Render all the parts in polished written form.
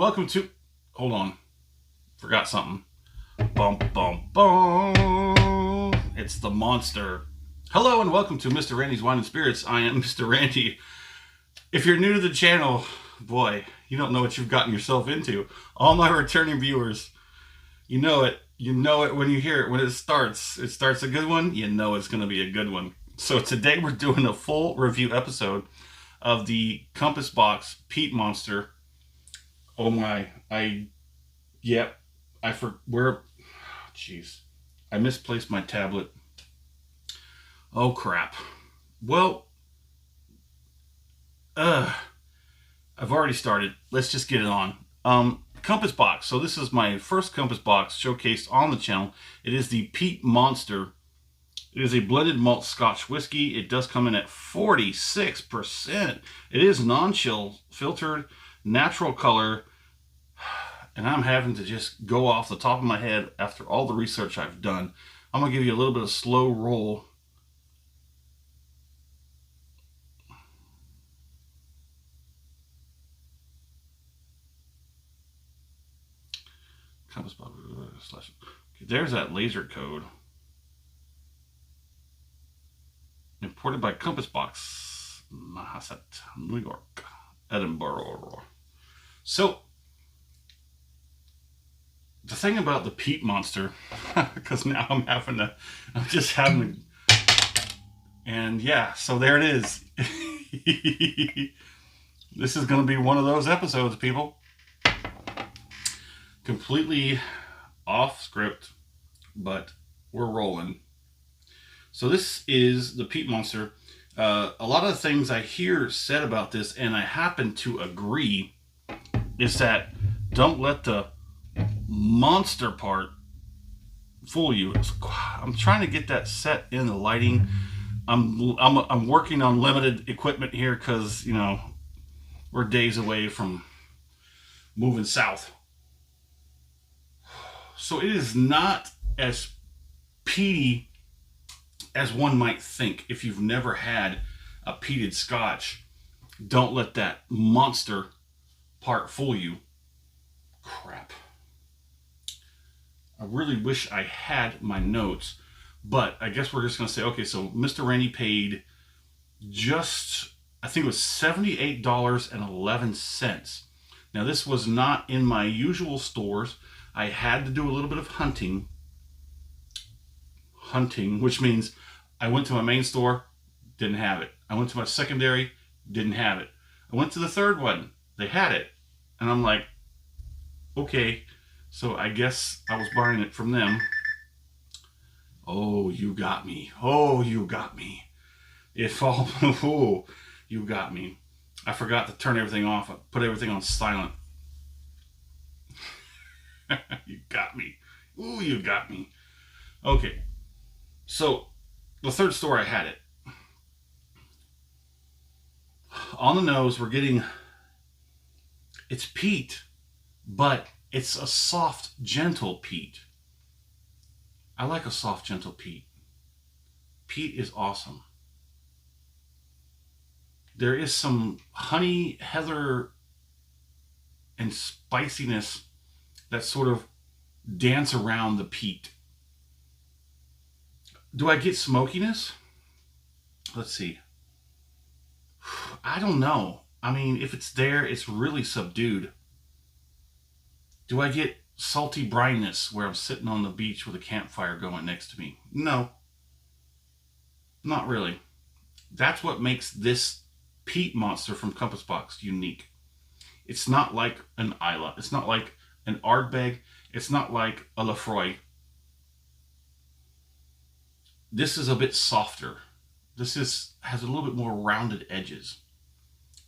welcome to... Hold on. Forgot something. Bum, bum, bum. It's the monster. Hello and welcome to Mr. Randy's Wine and Spirits. I am Mr. Randy. If you're new to the channel, boy, you don't know what you've gotten yourself into. All my returning viewers, you know it. You know it when you hear it. When it starts a good one, you know it's going to be a good one. So today we're doing a full review episode of the Compass Box Peat Monster. Oh my, jeez. I misplaced my tablet. Oh crap. Well, I've already started. Let's just get it on. Compass Box. So this is my first Compass Box showcased on the channel. It is the Peat Monster. It is a blended malt Scotch whiskey. It does come in at 46%. It is non-chill, filtered, natural color. And I'm having to just go off the top of my head after all the research I've done. I'm going to give you a little bit of slow roll. Compass Box. Okay, there's that laser code. Imported by Compass Box, Manhasset, New York, Edinburgh. So, the thing about the Peat Monster, because now I'm just having to, and yeah, so there it is. This is going to be one of those episodes, people. Completely off script, but we're rolling. So this is the Peat Monster. A lot of the things I hear said about this, and I happen to agree, is that don't let the monster part fool you. I'm trying to get that set in the lighting. I'm working on limited equipment here because, you know, we're days away from moving south. So it is not as peaty as one might think. If you've never had a peated scotch, don't let that monster part fool you. Crap. I really wish I had my notes, but I guess we're just going to say, okay, so Mr. Randy paid just, I think it was $78.11. Now this was not in my usual stores. I had to do a little bit of hunting, which means I went to my main store, didn't have it. I went to my secondary, didn't have it. I went to the third one, they had it. And I'm like, okay, so I guess I was buying it from them. Oh, you got me. Oh, you got me. Oh, you got me. I forgot to turn everything off. I put everything on silent. You got me. Ooh, you got me. Okay. So, the third store I had it. On the nose, we're getting... It's peat, but it's a soft, gentle peat. I like a soft, gentle peat. Peat is awesome. There is some honey, heather, and spiciness that sort of dance around the peat. Do I get smokiness? Let's see. I don't know. I mean, if it's there, it's really subdued. Do I get salty brininess where I'm sitting on the beach with a campfire going next to me? No. Not really. That's what makes this Peat Monster from Compass Box unique. It's not like an Isla. It's not like an Ardbeg. It's not like a Lefroy. This is a bit softer. This has a little bit more rounded edges.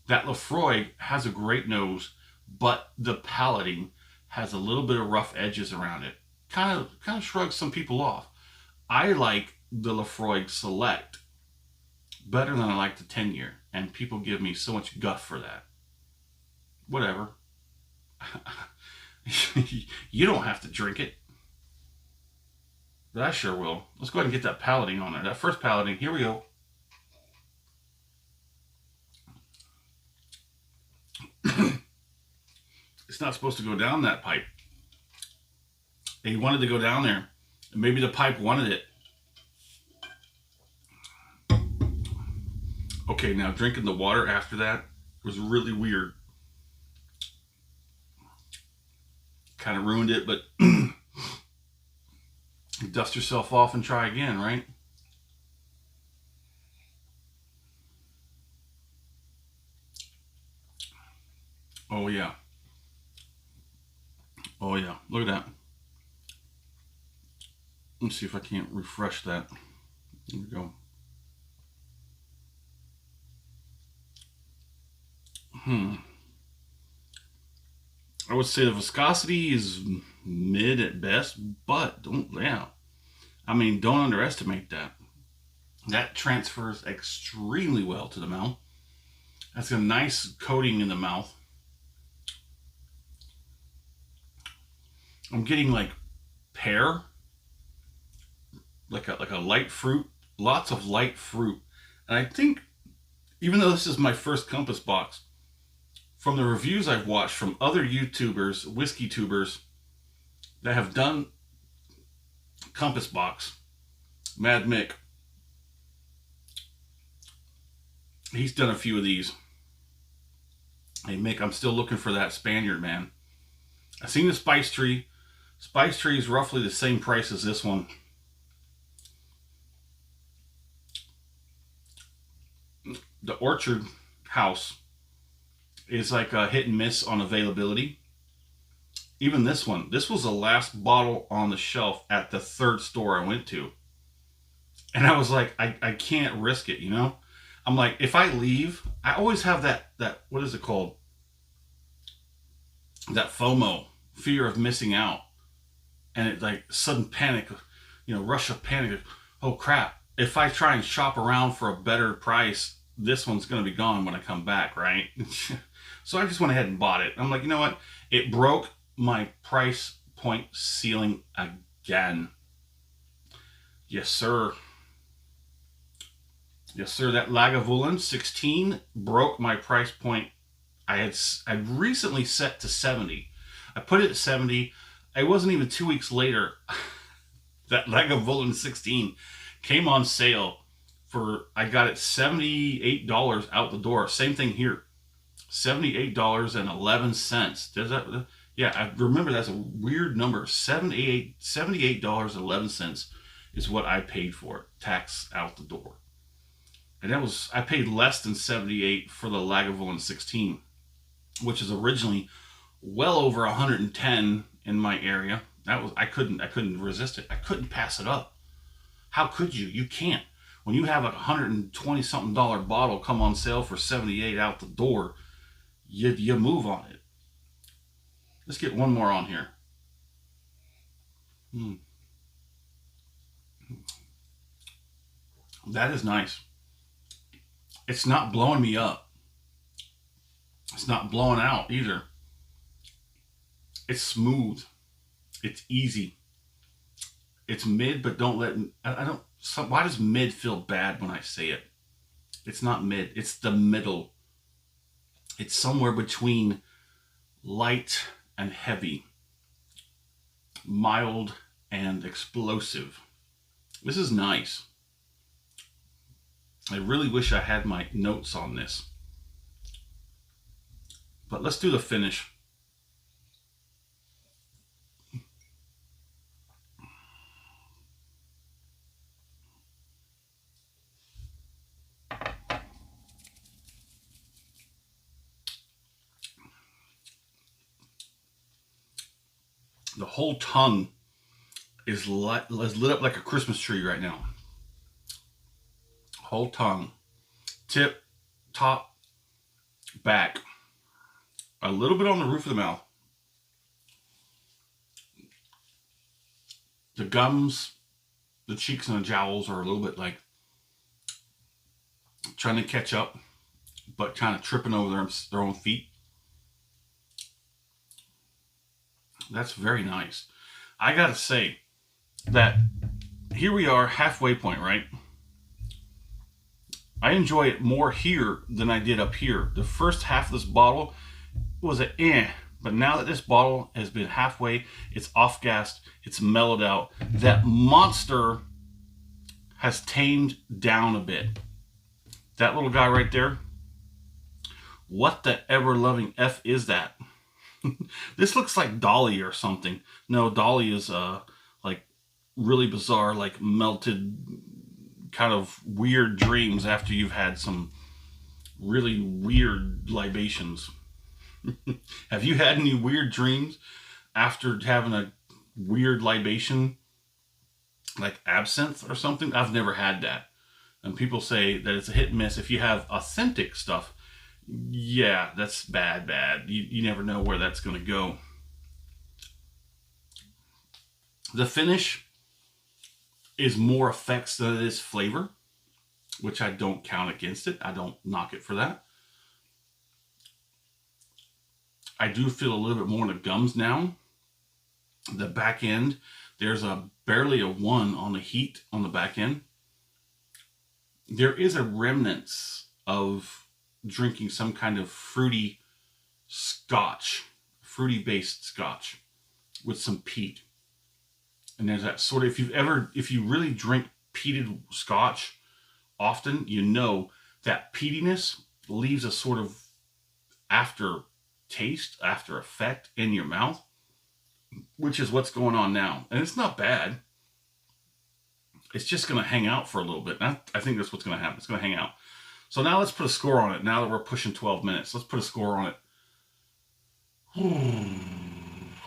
That Lefroy has a great nose, but the palating has a little bit of rough edges around it. Kind of shrugs some people off. I like the Lefroy Select better than I like the 10-year, and people give me so much guff for that. Whatever. You don't have to drink it. But I sure will. Let's go ahead and get that palating on there. That first palating, here we go. It's not supposed to go down that pipe. He wanted to go down there. And maybe the pipe wanted it. Okay, now drinking the water after that was really weird. Kind of ruined it, but dust yourself off and try again, right? Oh yeah. Oh yeah, look at that. Let's see if I can't refresh that. There we go. I would say the viscosity is mid at best, but don't underestimate that. That transfers extremely well to the mouth. That's a nice coating in the mouth. I'm getting like pear, like a light fruit, lots of light fruit. And I think, even though this is my first Compass box, from the reviews I've watched from other YouTubers, whiskey tubers, that have done Compass box, Mad Mick, he's done a few of these. Hey Mick, I'm still looking for that Spaniard, man. I've seen the Spice Tree. Spice Tree is roughly the same price as this one. The Orchard House is like a hit and miss on availability. Even this one, this was the last bottle on the shelf at the third store I went to. And I was like, I can't risk it, you know? I'm like, if I leave, I always have that what is it called? That FOMO, fear of missing out. And it like sudden panic, you know, rush of panic. Oh crap, if I try and shop around for a better price, this one's going to be gone when I come back, right? So I just went ahead and bought it. I'm like, you know what? It broke my price point ceiling again. Yes, sir. Yes, sir. That Lagavulin 16 broke my price point. I'd recently set to 70. I put it at 70. It wasn't even 2 weeks later. That Lagavulin 16 came on sale for, I got it $78 out the door. Same thing here. $78.11. Does that? Yeah, I remember that's a weird number. $78.11 is what I paid for it, tax out the door. And that was, I paid less than $78 for the Lagavulin 16, which is originally well over 110 in my area. That was, I couldn't resist it. I couldn't pass it up. How could you? You can't. When you have a $120 something bottle come on sale for $78 out the door, you move on it. Let's get one more on here. That is nice. It's not blowing me up. It's not blowing out either. It's smooth. It's easy. It's mid, but don't let, why does mid feel bad when I say it? It's not mid, it's the middle. It's somewhere between light and heavy, mild and explosive. This is nice. I really wish I had my notes on this. But let's do the finish. The whole tongue is lit up like a Christmas tree right now. Whole tongue, tip, top, back, a little bit on the roof of the mouth. The gums, the cheeks and the jowls are a little bit like trying to catch up, but kind of tripping over their own feet. That's very nice. I gotta say that here we are, halfway point, right? I enjoy it more here than I did up here. The first half of this bottle was But now that this bottle has been halfway, it's off-gassed, it's mellowed out, that monster has tamed down a bit. That little guy right there, what the ever-loving F is that? This looks like Dolly or something. No, Dolly is like really bizarre, like melted kind of weird dreams after you've had some really weird libations. Have you had any weird dreams after having a weird libation, like absinthe or something? I've never had that. And people say that it's a hit and miss. If you have authentic stuff, yeah, that's bad. You never know where that's going to go. The finish is more effects than it is flavor, which I don't count against it. I don't knock it for that. I do feel a little bit more in the gums now. The back end, there's barely a 1 on the heat on the back end. There is a remnants of drinking some kind of fruity scotch, fruity-based scotch with some peat. And there's that sort of, if you really drink peated scotch often, you know that peatiness leaves a sort of aftertaste, after effect in your mouth, which is what's going on now. And it's not bad. It's just going to hang out for a little bit. And I think that's what's going to happen. It's going to hang out. So now let's put a score on it. Now that we're pushing 12 minutes, let's put a score on it.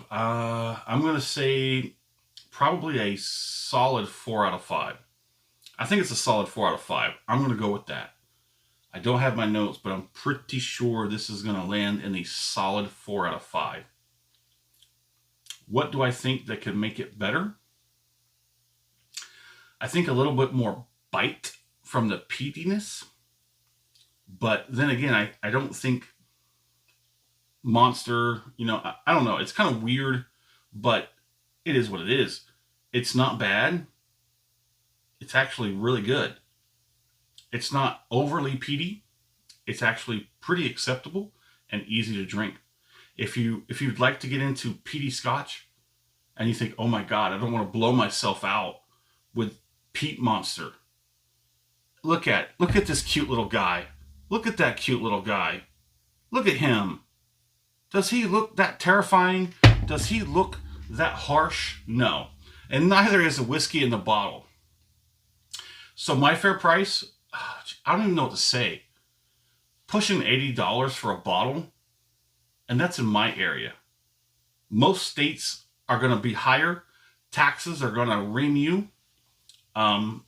I'm going to say probably a solid 4 out of 5. I think it's a solid 4 out of 5. I'm going to go with that. I don't have my notes, but I'm pretty sure this is going to land in a solid 4 out of 5. What do I think that could make it better? I think a little bit more bite from the peatiness. But then again, I don't think Monster, I don't know. It's kind of weird, but it is what it is. It's not bad. It's actually really good. It's not overly peaty. It's actually pretty acceptable and easy to drink. If you'd like to get into peaty scotch and you think, oh my God, I don't want to blow myself out with Peat Monster. Look at this cute little guy. Look at that cute little guy. Look at him. Does he look that terrifying? Does he look that harsh? No. And neither is the whiskey in the bottle. So my fair price, I don't even know what to say. Pushing $80 for a bottle, and that's in my area. Most states are going to be higher. Taxes are going to ring you. I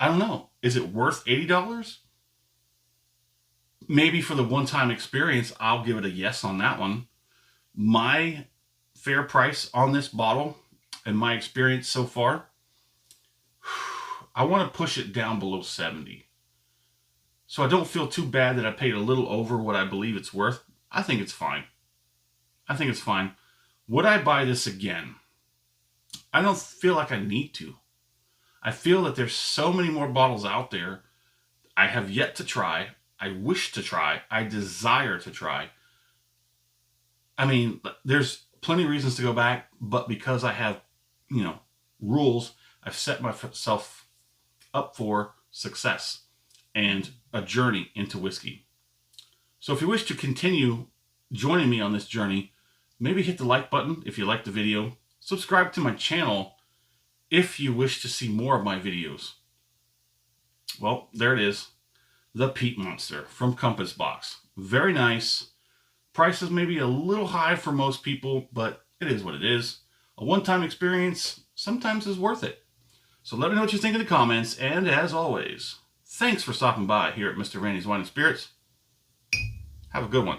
don't know. Is it worth $80? Maybe for the one-time experience, I'll give it a yes on that one. My fair price on this bottle and my experience so far, I want to push it down below 70. So I don't feel too bad that I paid a little over what I believe it's worth. I think it's fine. I think it's fine. Would I buy this again? I don't feel like I need to. I feel that there's so many more bottles out there I have yet to try. I wish to try. I desire to try. I mean, there's plenty of reasons to go back, but because I have, rules, I've set myself up for success and a journey into whiskey. So if you wish to continue joining me on this journey, maybe hit the like button if you liked the video. Subscribe to my channel if you wish to see more of my videos. Well, there it is. The Peat Monster from Compass Box. Very nice. Price is maybe a little high for most people, but it is what it is. A one-time experience sometimes is worth it. So let me know what you think in the comments, and as always, thanks for stopping by here at Mr. Randy's Wine and Spirits. Have a good one.